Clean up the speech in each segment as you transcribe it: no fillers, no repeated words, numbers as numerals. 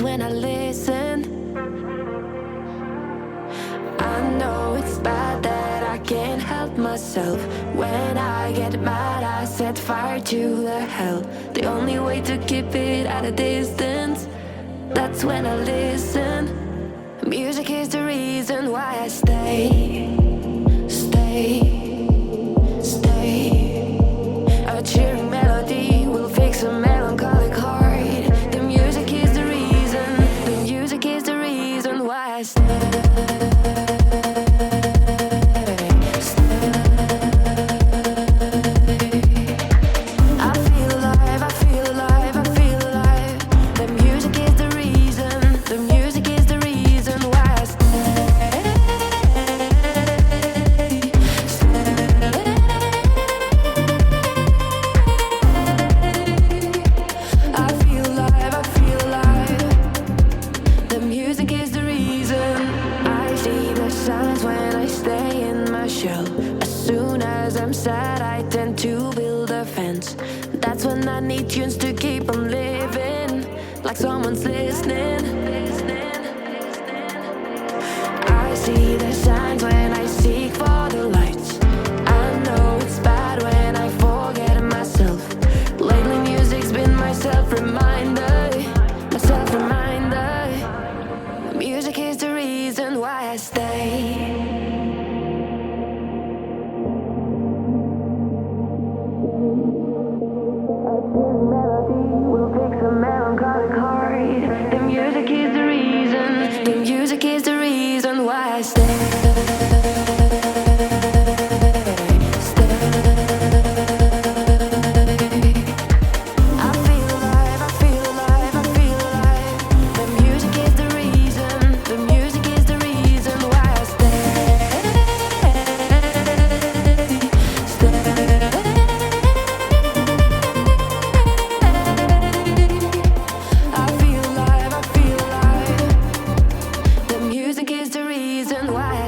when I listen. I know it's bad that I can't help myself. When I get mad, I set fire to the hell. The only way to keep it at a distance, that's when I listen. Music is the reason why I stay. A cheering melody will fix a melancholic heart. The music is the reason. The music is the reason why I stay. As soon as I'm sad, I tend to build a fence. That's when I need tunes to keep on living, like someone's listening. I see the signs when I seek for the lights. I know it's bad when I forget myself. Lately music's been my self-reminder, my self-reminder. Music is the reason why I stay. Music is the reason why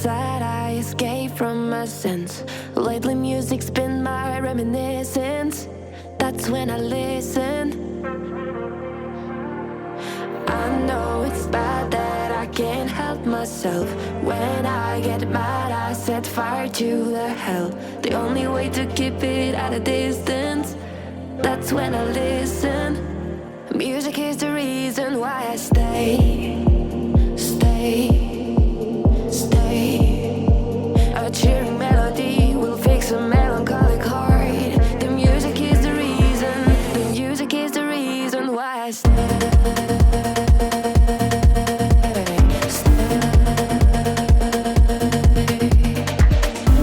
inside, I escape from my sense. Lately music's been my reminiscence. That's when I listen. I know it's bad that I can't help myself. When I get mad, I set fire to the hell. The only way to keep it at a distance, that's when I listen. Music is the reason why I stay. A cheering melody will fix a melancholic heart. The music is the reason. The music is the reason why I stay.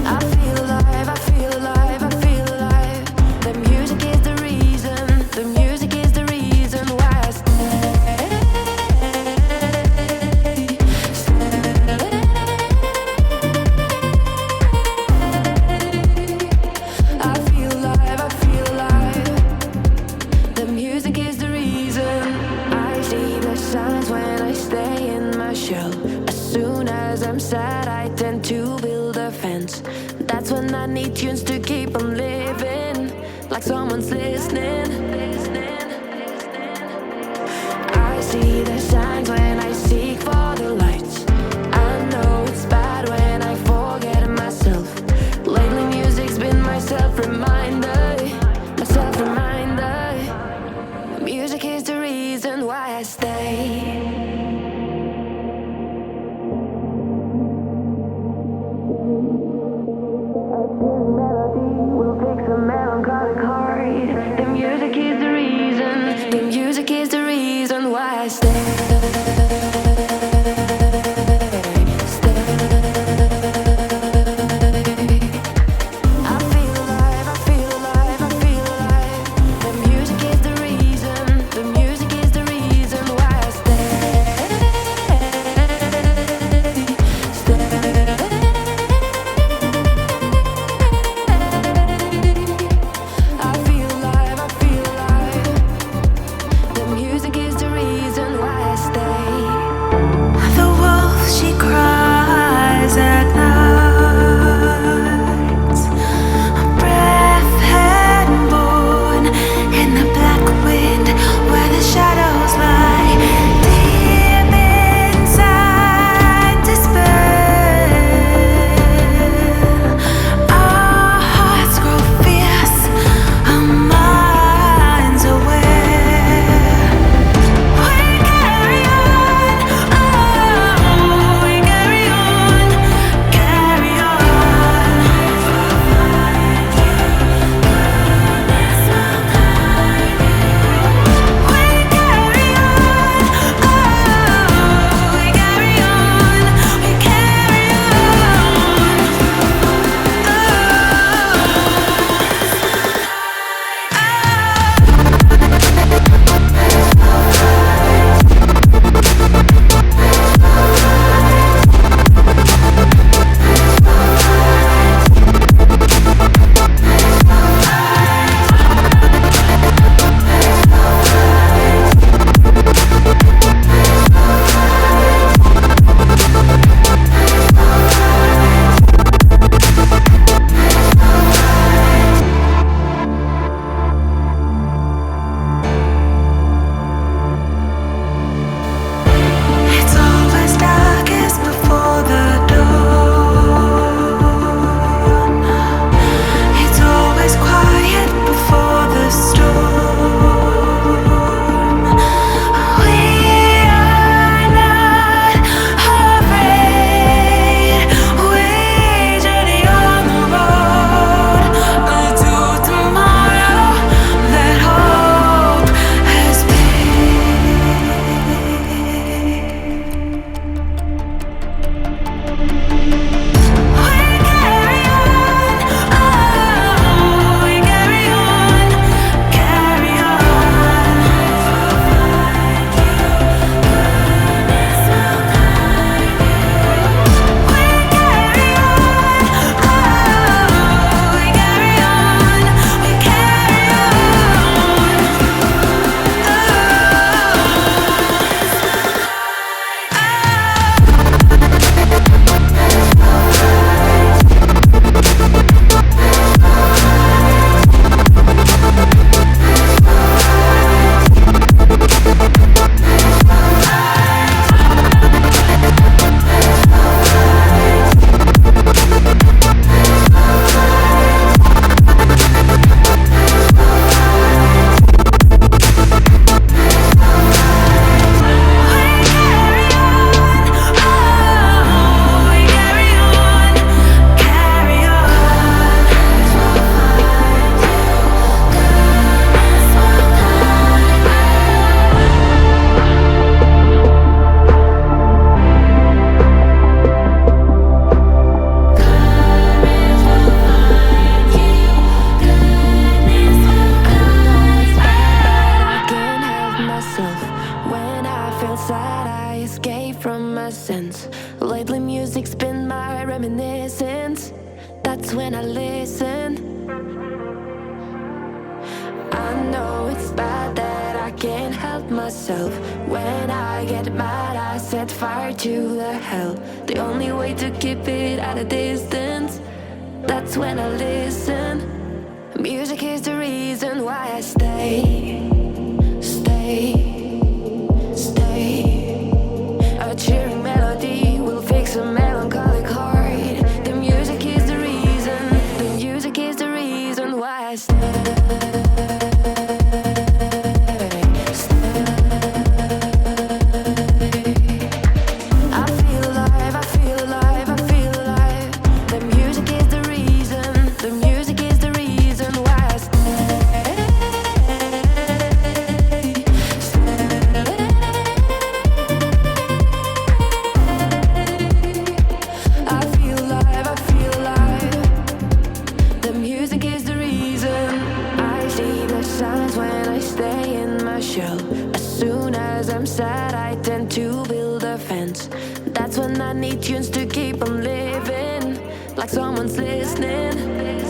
I feel alive, I feel alive, I feel alive. The music is the reason. The music is the reason why I stay. I feel alive, I feel alive. The music is the reason. I see the signs when I stay in my shell. As soon as I'm sad, I tend to build a fence. That's when I need tunes to keep on living, like someone's listening. I see the signs when I seek for the lights. I know it's bad when I forget myself. Lately music's been my self-reminder. My self-reminder. Music is the reason why I stay. Melody will fix a melancholic heart. The music is the reason. The music is the reason why I stay. I feel alive, I feel alive, I feel alive. The music is the reason. The music is the reason why I stay. I feel alive, I feel alive. The music is the reason why I feel sad, I escape from my sense. Lately music's been my reminiscence. That's when I listen. I know it's bad that I can't help myself. When I get mad, I set fire to the hell. The only way to keep it at a distance, that's when I listen. Music is the reason why I stay. A cheering melody will fix a melancholic heart. The music is the reason. The music is the reason why I stay. I feel alive, I feel alive, I feel alive. The music is the reason. The music is the reason why I stay. I feel alive, I feel alive. The music is the reason. I see the signs when I stay in my shell. As soon as I'm sad, I tend to build a fence. That's when I need tunes to keep on living, like someone's listening.